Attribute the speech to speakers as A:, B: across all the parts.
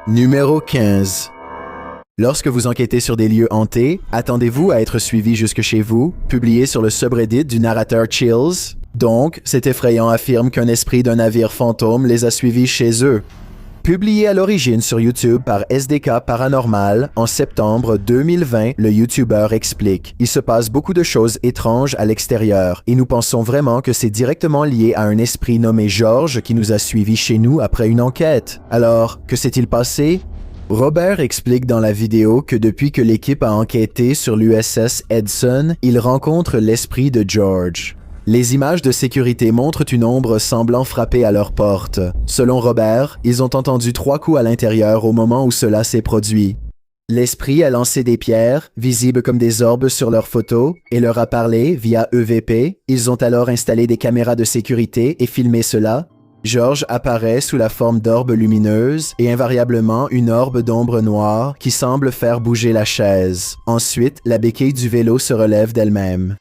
A: Numéro 15. Lorsque vous enquêtez sur des lieux hantés, attendez-vous à être suivi jusque chez vous, publié sur le subreddit du narrateur Chills. Donc, cet effrayant affirme qu'un esprit d'un navire fantôme les a suivis chez eux. Publié à l'origine sur YouTube par SDK Paranormal, en septembre 2020, le YouTuber explique « Il se passe beaucoup de choses étranges à l'extérieur et nous pensons vraiment que c'est directement lié à un esprit nommé George qui nous a suivis chez nous après une enquête. Alors, que s'est-il passé? » Robert explique dans la vidéo que depuis que l'équipe a enquêté sur l'USS Edson, il rencontre l'esprit de George. Les images de sécurité montrent une ombre semblant frapper à leur porte. Selon Robert, ils ont entendu 3 coups à l'intérieur au moment où cela s'est produit. L'esprit a lancé des pierres, visibles comme des orbes sur leurs photos, et leur a parlé via EVP. Ils ont alors installé des caméras de sécurité et filmé cela. George apparaît sous la forme d'orbes lumineuses et invariablement une orbe d'ombre noire qui semble faire bouger la chaise. Ensuite, la béquille du vélo se relève d'elle-même.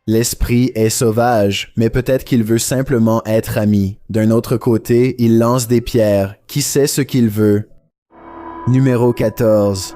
A: L'esprit est sauvage, mais peut-être qu'il veut simplement être ami. D'un autre côté, il lance des pierres. Qui sait ce qu'il veut? Numéro 14.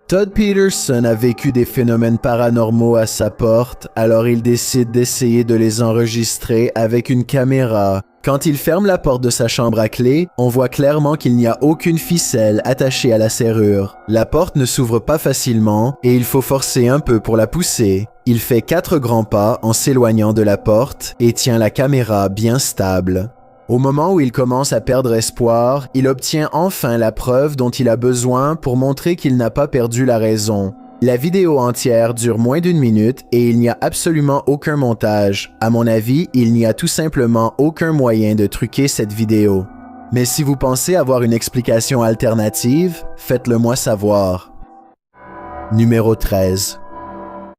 A: Todd Peterson a vécu des phénomènes paranormaux à sa porte, alors il décide d'essayer de les enregistrer avec une caméra. Quand il ferme la porte de sa chambre à clé, on voit clairement qu'il n'y a aucune ficelle attachée à la serrure. La porte ne s'ouvre pas facilement et il faut forcer un peu pour la pousser. Il fait 4 grands pas en s'éloignant de la porte et tient la caméra bien stable. Au moment où il commence à perdre espoir, il obtient enfin la preuve dont il a besoin pour montrer qu'il n'a pas perdu la raison. La vidéo entière dure moins d'1 minute et il n'y a absolument aucun montage. À mon avis, il n'y a tout simplement aucun moyen de truquer cette vidéo. Mais si vous pensez avoir une explication alternative, faites-le moi savoir. Numéro 13.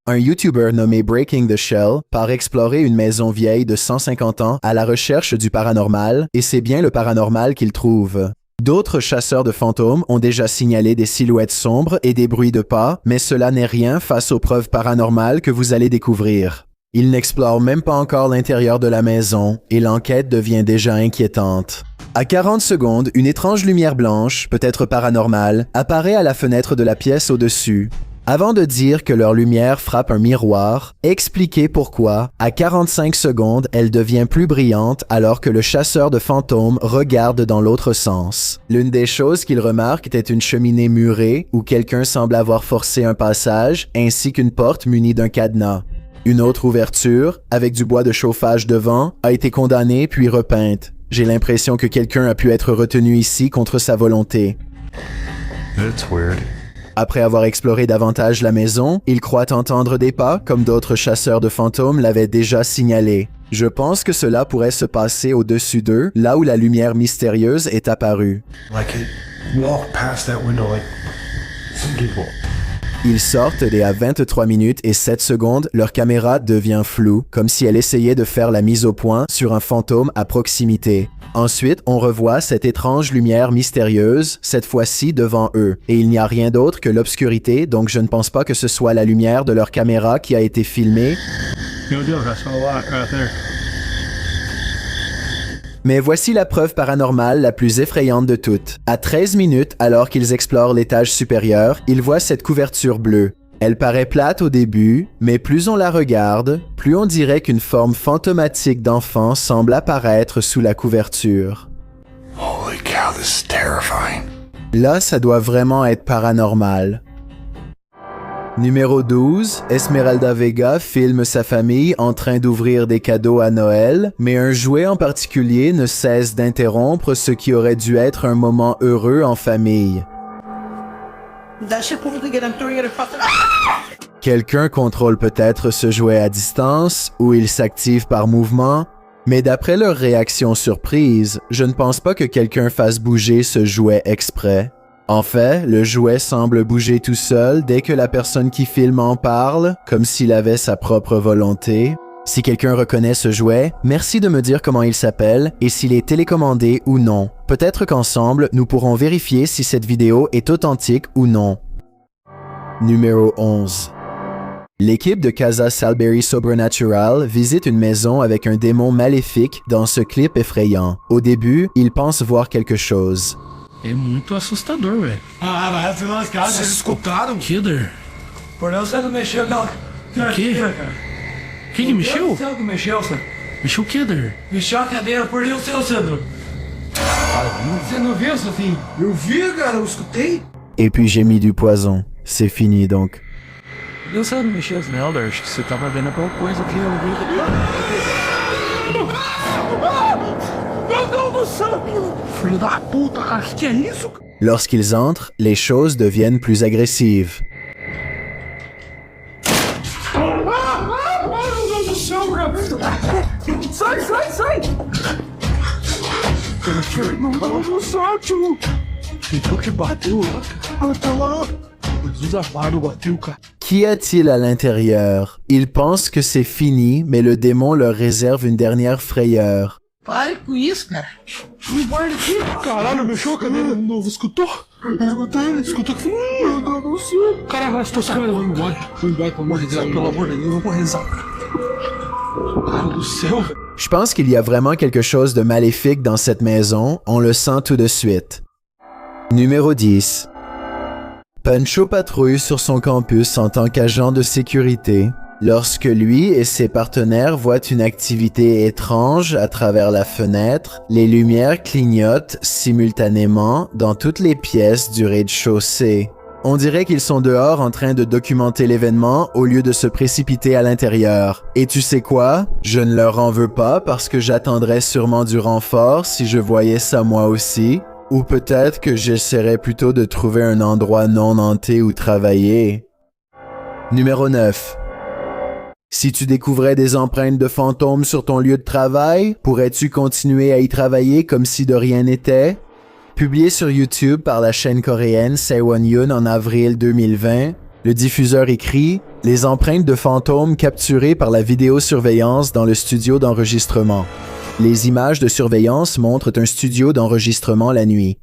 A: Un YouTuber nommé Breaking the Shell part explorer une maison vieille de 150 ans à la recherche du paranormal et c'est bien le paranormal qu'il trouve. D'autres chasseurs de fantômes ont déjà signalé des silhouettes sombres et des bruits de pas, mais cela n'est rien face aux preuves paranormales que vous allez découvrir. Il n'explore même pas encore l'intérieur de la maison et l'enquête devient déjà inquiétante. À 40 secondes, une étrange lumière blanche, peut-être paranormale, apparaît à la fenêtre de la pièce au-dessus. Avant de dire que leur lumière frappe un miroir, expliquez pourquoi, à 45 secondes, elle devient plus brillante alors que le chasseur de fantômes regarde dans l'autre sens. L'une des choses qu'il remarque était une cheminée murée où quelqu'un semble avoir forcé un passage, ainsi qu'une porte munie d'un cadenas. Une autre ouverture, avec du bois de chauffage devant, a été condamnée puis repeinte. J'ai l'impression que quelqu'un a pu être retenu ici contre sa volonté.
B: That's weird.
A: Après avoir exploré davantage la maison, il croit entendre des pas, comme d'autres chasseurs de fantômes l'avaient déjà signalé. Je pense que cela pourrait se passer au-dessus d'eux, là où la lumière mystérieuse est apparue.
B: Like it walked past that window like some people.
A: Ils sortent et à 23 minutes et 7 secondes, leur caméra devient floue, comme si elle essayait de faire la mise au point sur un fantôme à proximité. Ensuite, on revoit cette étrange lumière mystérieuse, cette fois-ci devant eux. Et il n'y a rien d'autre que l'obscurité, donc je ne pense pas que ce soit la lumière de leur caméra qui a été filmée. Mais voici la preuve paranormale la plus effrayante de toutes. À 13 minutes, alors qu'ils explorent l'étage supérieur, ils voient cette couverture bleue. Elle paraît plate au début, mais plus on la regarde, plus on dirait qu'une forme fantomatique d'enfant semble apparaître sous la couverture.
B: Holy cow, this is terrifying.
A: Là, ça doit vraiment être paranormal. Numéro 12, Esmeralda Vega filme sa famille en train d'ouvrir des cadeaux à Noël, mais un jouet en particulier ne cesse d'interrompre ce qui aurait dû être un moment heureux en famille. Quelqu'un contrôle peut-être ce jouet à distance ou il s'active par mouvement, mais d'après leur réaction surprise, je ne pense pas que quelqu'un fasse bouger ce jouet exprès. En fait, le jouet semble bouger tout seul dès que la personne qui filme en parle, comme s'il avait sa propre volonté. Si quelqu'un reconnaît ce jouet, merci de me dire comment il s'appelle et s'il est télécommandé ou non. Peut-être qu'ensemble, nous pourrons vérifier si cette vidéo est authentique ou non. Numéro 11. L'équipe de Casa Salberry Sobrenatural visite une maison avec un démon maléfique dans ce clip effrayant. Au début, ils pensent voir quelque chose.
C: É muito assustador, velho.
B: Ah, vai afinal as casas, vocês escutaram?
C: Killer?
B: Por não, você não mexeu, não.
C: O quê? Quem que mexeu?
B: Você que mexeu, Sandro.
C: Mexeu o Killer?
B: Mexeu a cadeira, por Deus, seu Sandro. Você não viu, seu filho? Eu vi, cara, eu escutei.
A: Et puis j'ai mis du poison. C'est fini donc.
B: Deus, você não mexeu, Sandro.
C: Melder, acho que você tava vendo alguma coisa aqui.
B: Meu Deus do céu!
C: Filho da puta, cara, que é isso?
A: Lorsqu'ils entrent, les choses deviennent plus agressives.
B: Meu Deus do céu, cara! Sai, sai, sai! Meu Deus do céu, tio!
C: Então que bateu lá, cara. Tá lá. Jesus amado, bateu, cara.
A: Qu'y a-t-il à l'intérieur? Ils pensent que c'est fini, mais le démon leur réserve une dernière frayeur.
C: Pare com isso, cara. Me guarda aqui.
B: Caralho, mexeu a cadeira de novo, escutou? Escutou que... Meu Deus do céu!
C: Caralho, estou sacando, vamos embora. Vamos embora, pelo amor de Deus, pelo amor de Deus, vamos rezar. Cara do céu, velho.
A: Je pense qu'il y a vraiment quelque chose de maléfique dans cette maison, on le sent tout de suite. Numéro 10. Pancho patrouille sur son campus en tant qu'agent de sécurité lorsque lui et ses partenaires voient une activité étrange à travers la fenêtre. Les lumières clignotent simultanément dans toutes les pièces du rez-de-chaussée. On dirait qu'ils sont dehors en train de documenter l'événement au lieu de se précipiter à l'intérieur. Et tu sais quoi? Je ne leur en veux pas parce que j'attendrais sûrement du renfort si je voyais ça moi aussi. Ou peut-être que j'essaierais plutôt de trouver un endroit non hanté où travailler. Numéro 9. Si tu découvrais des empreintes de fantômes sur ton lieu de travail, pourrais-tu continuer à y travailler comme si de rien n'était? Publié sur YouTube par la chaîne coréenne Saewon-yoon en avril 2020, le diffuseur écrit « Les empreintes de fantômes capturées par la vidéosurveillance dans le studio d'enregistrement ». Les images de surveillance montrent un studio d'enregistrement la nuit.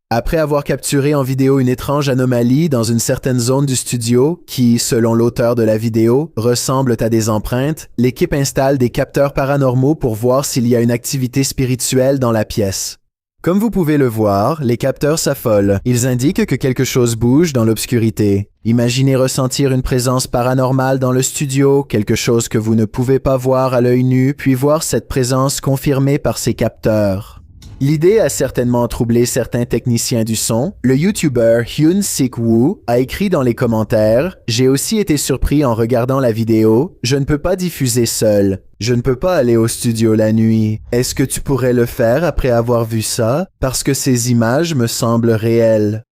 A: Après avoir capturé en vidéo une étrange anomalie dans une certaine zone du studio, qui, selon l'auteur de la vidéo, ressemble à des empreintes, l'équipe installe des capteurs paranormaux pour voir s'il y a une activité spirituelle dans la pièce. Comme vous pouvez le voir, les capteurs s'affolent. Ils indiquent que quelque chose bouge dans l'obscurité. Imaginez ressentir une présence paranormale dans le studio, quelque chose que vous ne pouvez pas voir à l'œil nu, puis voir cette présence confirmée par ces capteurs. L'idée a certainement troublé certains techniciens du son. Le YouTuber Hyun-Sik Woo a écrit dans les commentaires « J'ai aussi été surpris en regardant la vidéo. Je ne peux pas diffuser seul. Je ne peux pas aller au studio la nuit. Est-ce que tu pourrais le faire après avoir vu ça? Parce que ces images me semblent réelles. »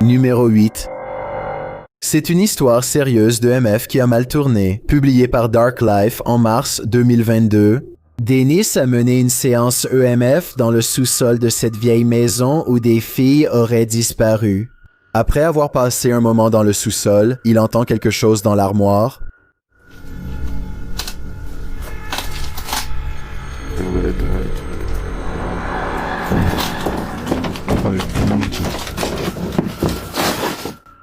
A: Numéro 8. C'est une histoire sérieuse de MF qui a mal tourné. Publiée par Dark Life en mars 2022. Dennis a mené une séance EMF dans le sous-sol de cette vieille maison où des filles auraient disparu. Après avoir passé un moment dans le sous-sol, il entend quelque chose dans l'armoire.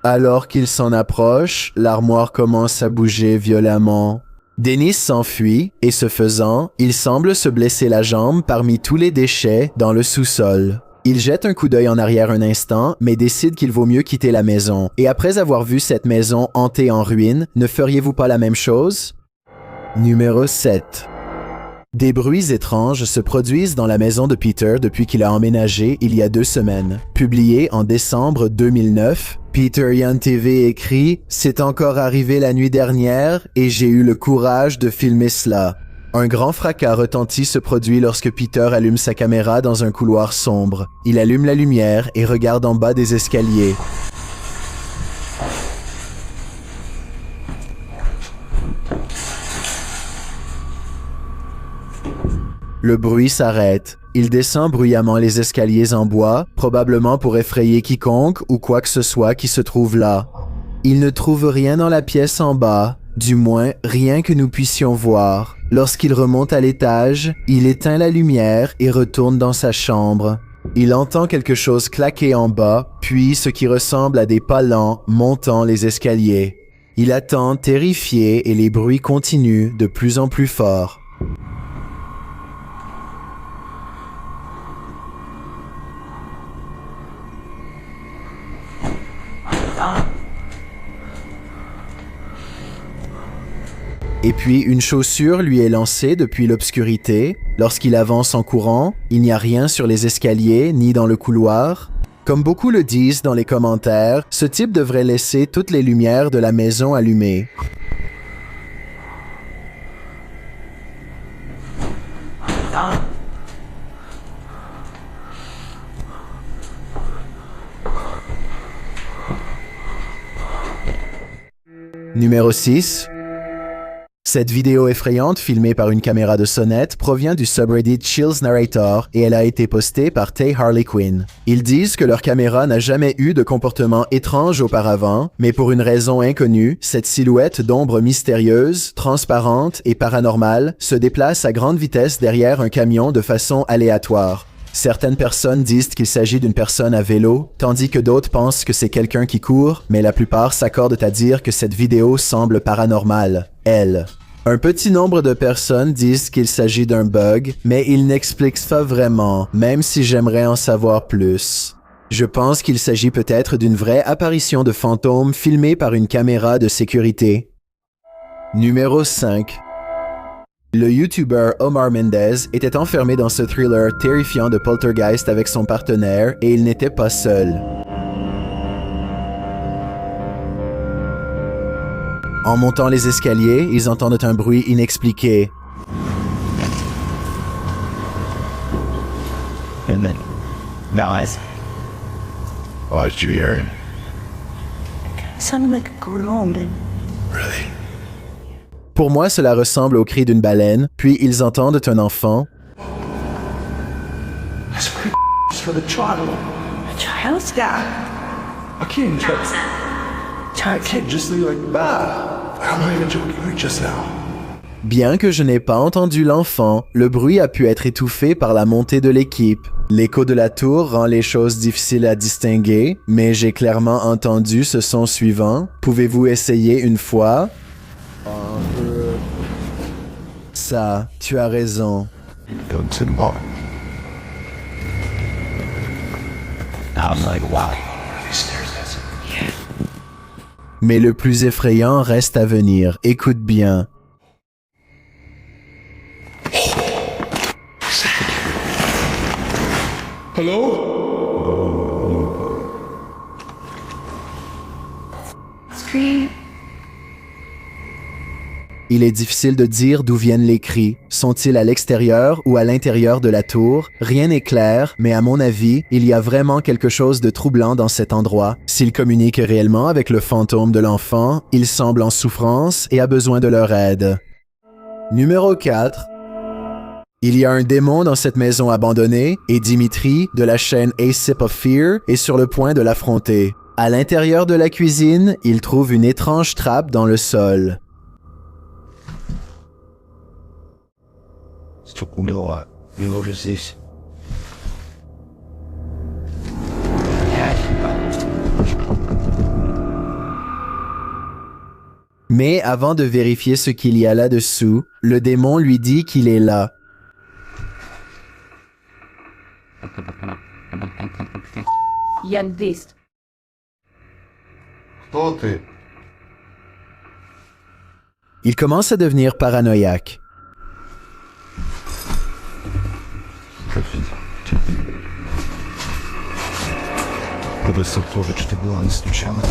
A: Alors qu'il s'en approche, l'armoire commence à bouger violemment. Dennis s'enfuit et ce faisant, il semble se blesser la jambe parmi tous les déchets dans le sous-sol. Il jette un coup d'œil en arrière un instant, mais décide qu'il vaut mieux quitter la maison. Et après avoir vu cette maison hantée en ruine, ne feriez-vous pas la même chose? Numéro 7. Des bruits étranges se produisent dans la maison de Peter depuis qu'il a emménagé il y a 2 semaines. Publié en décembre 2009, Peter Yan TV écrit « C'est encore arrivé la nuit dernière et j'ai eu le courage de filmer cela. » Un grand fracas retentit se produit lorsque Peter allume sa caméra dans un couloir sombre. Il allume la lumière et regarde en bas des escaliers. Le bruit s'arrête. Il descend bruyamment les escaliers en bois, probablement pour effrayer quiconque ou quoi que ce soit qui se trouve là. Il ne trouve rien dans la pièce en bas, du moins rien que nous puissions voir. Lorsqu'il remonte à l'étage, il éteint la lumière et retourne dans sa chambre. Il entend quelque chose claquer en bas, puis ce qui ressemble à des pas lents montant les escaliers. Il attend terrifié et les bruits continuent de plus en plus forts. Et puis une chaussure lui est lancée depuis l'obscurité. Lorsqu'il avance en courant, il n'y a rien sur les escaliers ni dans le couloir. Comme beaucoup le disent dans les commentaires, ce type devrait laisser toutes les lumières de la maison allumées. Numéro 6. Cette vidéo effrayante filmée par une caméra de sonnette provient du subreddit Chills Narrator et elle a été postée par Tay Harley Quinn. Ils disent que leur caméra n'a jamais eu de comportement étrange auparavant, mais pour une raison inconnue, cette silhouette d'ombre mystérieuse, transparente et paranormale se déplace à grande vitesse derrière un camion de façon aléatoire. Certaines personnes disent qu'il s'agit d'une personne à vélo, tandis que d'autres pensent que c'est quelqu'un qui court, mais la plupart s'accordent à dire que cette vidéo semble paranormale, elle. Un petit nombre de personnes disent qu'il s'agit d'un bug, mais ils n'expliquent pas vraiment, même si j'aimerais en savoir plus. Je pense qu'il s'agit peut-être d'une vraie apparition de fantôme filmée par une caméra de sécurité. Numéro 5. Le YouTuber Omar Mendez était enfermé dans ce thriller terrifiant de poltergeist avec son partenaire et il n'était pas seul. En montant les escaliers, ils entendent un bruit inexpliqué.
D: And then, Malice.
E: Oh, did you hear him?
D: It sounded like a groan.
E: Really?
A: Pour moi, cela ressemble au cri d'une baleine, puis ils entendent un enfant.
C: That's pretty for the child.
D: A child?
C: Yeah. I can't just. I can't just leave like that.
E: I'm not even joking. Like just now.
A: Bien que je n'ai pas entendu l'enfant, le bruit a pu être étouffé par la montée de l'équipe. L'écho de la tour rend les choses difficiles à distinguer, mais j'ai clairement entendu ce son suivant. Pouvez-vous essayer une fois? Ça, tu as raison.
E: Go to the bar.
D: I'm like, wow.
E: These stairs, that's it.
A: Mais le plus effrayant reste à venir. Écoute bien.
C: Hello?
D: Scream.
A: Il est difficile de dire d'où viennent les cris. Sont-ils à l'extérieur ou à l'intérieur de la tour? Rien n'est clair, mais à mon avis, il y a vraiment quelque chose de troublant dans cet endroit. S'il communique réellement avec le fantôme de l'enfant, il semble en souffrance et a besoin de leur aide. Numéro 4. Il y a un démon dans cette maison abandonnée et Dimitri, de la chaîne A Sip of Fear, est sur le point de l'affronter. À l'intérieur de la cuisine, il trouve une étrange trappe dans le sol.
E: You notice this?
A: Mais avant de vérifier ce qu'il y a là-dessous, le démon lui dit qu'il est là.
F: Як дist.
E: Кто ты?
A: Il commence à devenir paranoïaque.
E: Подойся тоже, что ты была не случайно.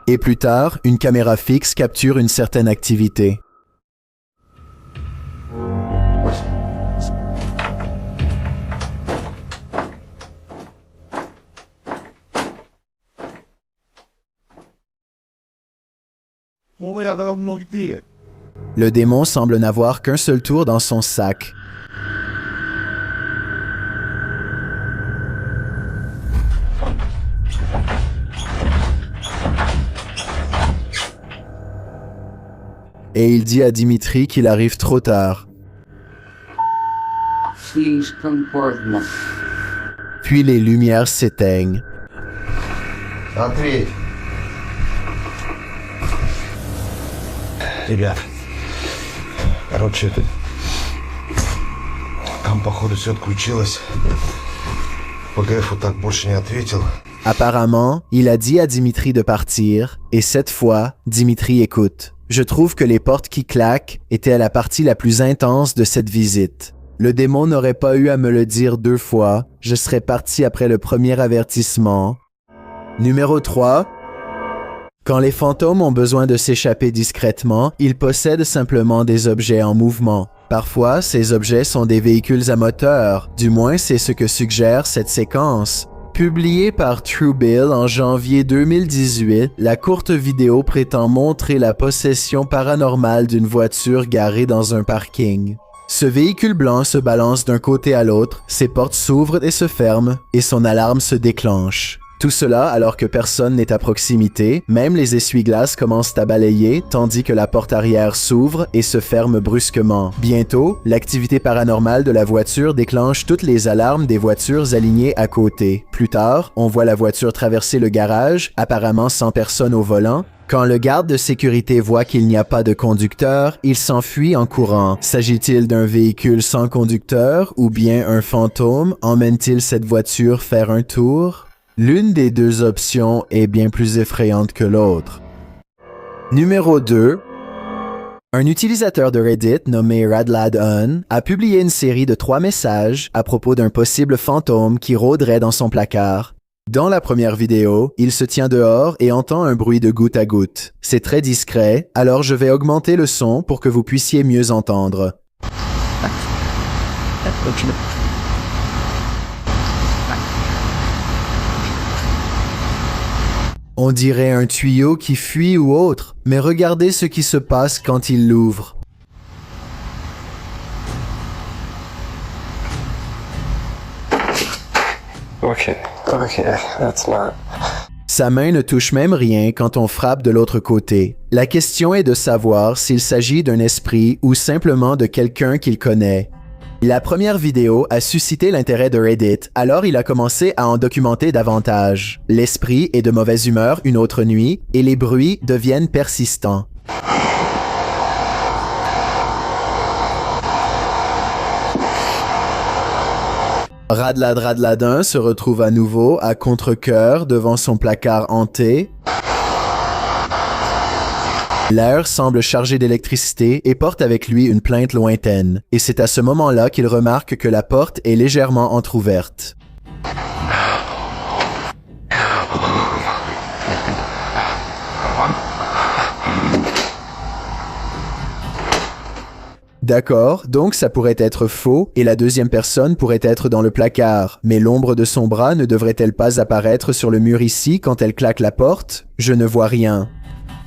A: Et plus tard, une caméra fixe capture une certaine activité. Le démon semble n'avoir qu'un seul tour dans son sac. Et il dit à Dimitri qu'il arrive trop tard. Puis les lumières s'éteignent.
E: Андрей. Ребят. Короче, это... Там, походу, все отключилось.
G: ПГФу так больше не ответил.
A: Apparemment, il a dit à Dimitri de partir, et cette fois, Dimitri écoute. Je trouve que les portes qui claquent étaient la partie la plus intense de cette visite. Le démon n'aurait pas eu à me le dire 2 fois, je serais parti après le premier avertissement. Numéro 3. Quand les fantômes ont besoin de s'échapper discrètement, ils possèdent simplement des objets en mouvement. Parfois, ces objets sont des véhicules à moteur, du moins c'est ce que suggère cette séquence. Publiée par Truebill en janvier 2018, la courte vidéo prétend montrer la possession paranormale d'une voiture garée dans un parking. Ce véhicule blanc se balance d'un côté à l'autre, ses portes s'ouvrent et se ferment, et son alarme se déclenche. Tout cela alors que personne n'est à proximité, même les essuie-glaces commencent à balayer, tandis que la porte arrière s'ouvre et se ferme brusquement. Bientôt, l'activité paranormale de la voiture déclenche toutes les alarmes des voitures alignées à côté. Plus tard, on voit la voiture traverser le garage, apparemment sans personne au volant. Quand le garde de sécurité voit qu'il n'y a pas de conducteur, il s'enfuit en courant. S'agit-il d'un véhicule sans conducteur ou bien un fantôme? Emmène-t-il cette voiture faire un tour? L'une des 2 options est bien plus effrayante que l'autre. Numéro 2. Un utilisateur de Reddit nommé Radladun a publié une série de 3 messages à propos d'un possible fantôme qui rôderait dans son placard. Dans la première vidéo, il se tient dehors et entend un bruit de goutte à goutte. C'est très discret, alors je vais augmenter le son pour que vous puissiez mieux entendre. On dirait un tuyau qui fuit ou autre, mais regardez ce qui se passe quand il l'ouvre.
H: Okay, that's not...
A: Sa main ne touche même rien quand on frappe de l'autre côté. La question est de savoir s'il s'agit d'un esprit ou simplement de quelqu'un qu'il connaît. La première vidéo a suscité l'intérêt de Reddit, alors il a commencé à en documenter davantage. L'esprit est de mauvaise humeur une autre nuit et les bruits deviennent persistants. Radladun se retrouve à nouveau à contre-cœur devant son placard hanté. L'air semble chargé d'électricité et porte avec lui une plainte lointaine. Et c'est à ce moment-là qu'il remarque que la porte est légèrement entr'ouverte. D'accord, donc ça pourrait être faux et la deuxième personne pourrait être dans le placard. Mais l'ombre de son bras ne devrait-elle pas apparaître sur le mur ici quand elle claque la porte? Je ne vois rien.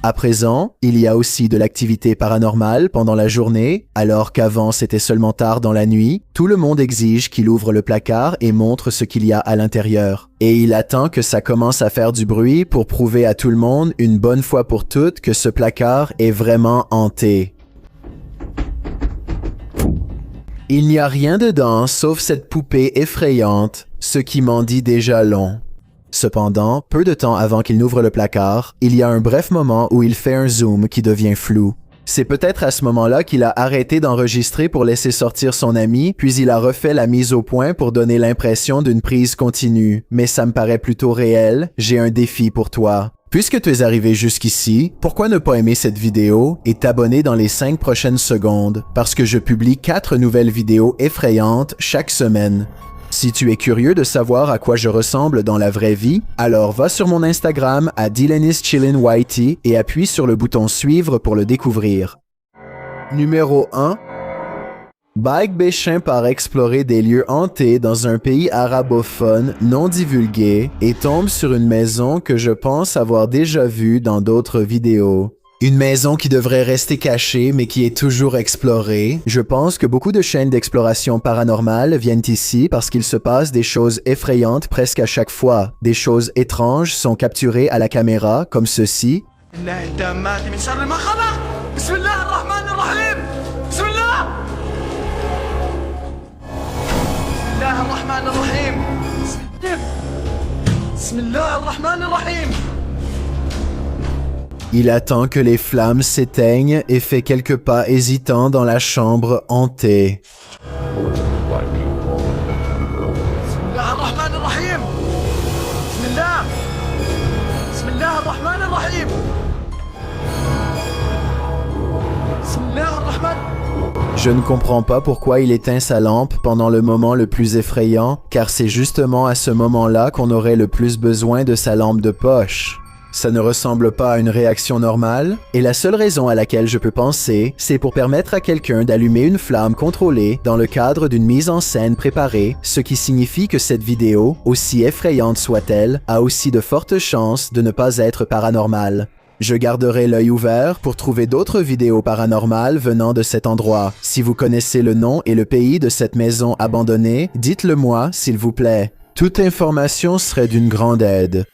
A: À présent, il y a aussi de l'activité paranormale pendant la journée, alors qu'avant c'était seulement tard dans la nuit. Tout le monde exige qu'il ouvre le placard et montre ce qu'il y a à l'intérieur. Et il attend que ça commence à faire du bruit pour prouver à tout le monde une bonne fois pour toutes que ce placard est vraiment hanté. Il n'y a rien dedans sauf cette poupée effrayante, ce qui m'en dit déjà long. Cependant, peu de temps avant qu'il n'ouvre le placard, il y a un bref moment où il fait un zoom qui devient flou. C'est peut-être à ce moment-là qu'il a arrêté d'enregistrer pour laisser sortir son ami, puis il a refait la mise au point pour donner l'impression d'une prise continue. Mais ça me paraît plutôt réel, j'ai un défi pour toi. Puisque tu es arrivé jusqu'ici, pourquoi ne pas aimer cette vidéo et t'abonner dans les 5 prochaines secondes? Parce que je publie 4 nouvelles vidéos effrayantes chaque semaine. Si tu es curieux de savoir à quoi je ressemble dans la vraie vie, alors va sur mon Instagram à DylanIsChillinWhitey et appuie sur le bouton suivre pour le découvrir. Numéro 1. Bike Béchin part explorer des lieux hantés dans un pays arabophone non divulgué et tombe sur une maison que je pense avoir déjà vue dans d'autres vidéos. Une maison qui devrait rester cachée mais qui est toujours explorée. Je pense que beaucoup de chaînes d'exploration paranormale viennent ici parce qu'il se passe des choses effrayantes presque à chaque fois. Des choses étranges sont capturées à la caméra, comme ceci. Il attend que les flammes s'éteignent et fait quelques pas hésitants dans la chambre hantée.
B: الرحيم بسم الله الرحمن الرحيم بسم الله الرحمن.
A: Je ne comprends pas pourquoi il éteint sa lampe pendant le moment le plus effrayant, car c'est justement à ce moment-là qu'on aurait le plus besoin de sa lampe de poche. Ça ne ressemble pas à une réaction normale, et la seule raison à laquelle je peux penser, c'est pour permettre à quelqu'un d'allumer une flamme contrôlée dans le cadre d'une mise en scène préparée, ce qui signifie que cette vidéo, aussi effrayante soit-elle, a aussi de fortes chances de ne pas être paranormale. Je garderai l'œil ouvert pour trouver d'autres vidéos paranormales venant de cet endroit. Si vous connaissez le nom et le pays de cette maison abandonnée, dites-le moi, s'il vous plaît. Toute information serait d'une grande aide.